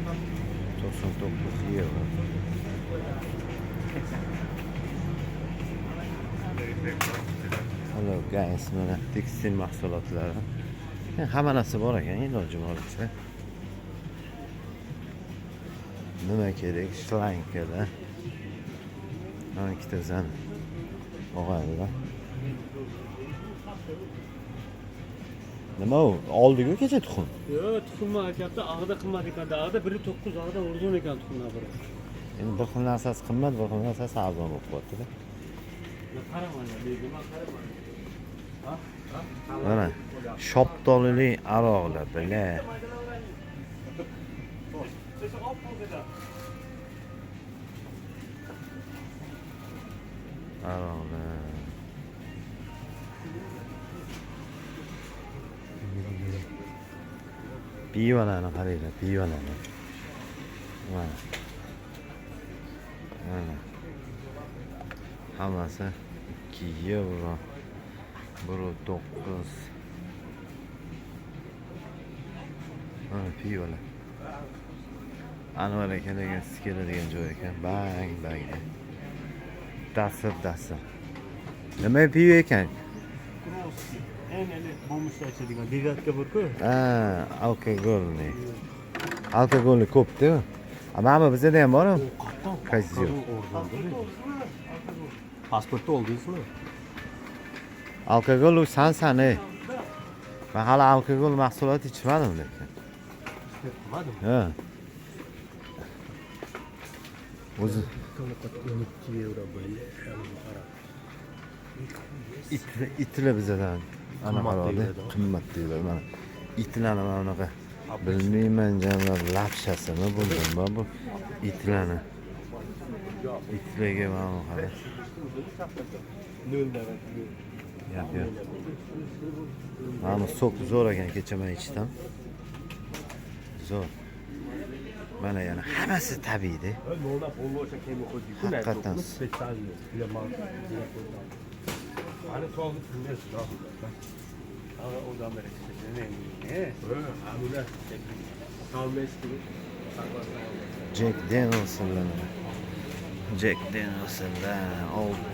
€99. Hello guys, mana tekstil mahsulotlari. Hamma narsa bor ekan, iloji boricha. Nima kerak? Shlankada. Mana ikkitazan og'aylar. Nima u? Oldiku kecha tuxum. Yo'q, tuxumni aytyapti, ag'da qimmat ekan. Ag'da 1.9, ag'da arzon ekan tuxumlar biri. Endi bir xil narsasi qimmat, bir xil narsasi arzon bo'lib qoldi-da. Qaramanglar, nima qaramang. Ha? Mana shoptolili aroqlar, bilar. Aroqlar. Piyolarni qaranglar, piyolarni. Mana. Mana. Hammasi €2. 1.9. Mana piyolar. Anvar aka degan siz keladigan joy ekan. Bang bang. Dasir. Nima piyo ekan? Eneli bo'lmishda ichadigan degatka bor-ku. Alkogolni. Alkogolni ko'p-da. Mana bizda ham bor-ku. Qaysi yo'q? Pasportni oldingizmi? Alkogol sansani. Men hali alkogol mahsulot ichmadim lekin. Qilmadimmi? Ha. O'zi €12 bo'yi. itlar bizadan ana qarodi qimmat deydilar. Mana itlarni mana bunaqa bilmayman jamlab lapshasimi bo'lganmi bu itlarni. Itlarga mana qarang. Yap. Mana sok zo'r ekan, kecha men ichdim. Zo'r. Mana yana hammasi tabiiy-da. Haqiqatan. Hani sog'liq bilmaysiz, ha. Ondan beri ne? Amula. Kalmesti. Jack Daniels'dan. Jack Daniels'dan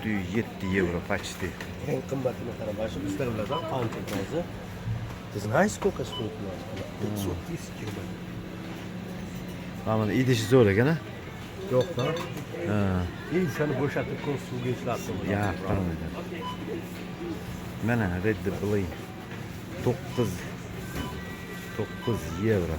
€607 почти. Eng qimmatini qarang, mana shu istarlardan qancha to'zi. Ты знаешь, сколько стоит у нас? 500 тысяч рублей. Mana idish zo'r ekan-a? Yo'q-da. Ha. Insani bo'shatib ko'z suvga ishlatdim. Ya, qaramaydi. Mana Red Bull 9 €.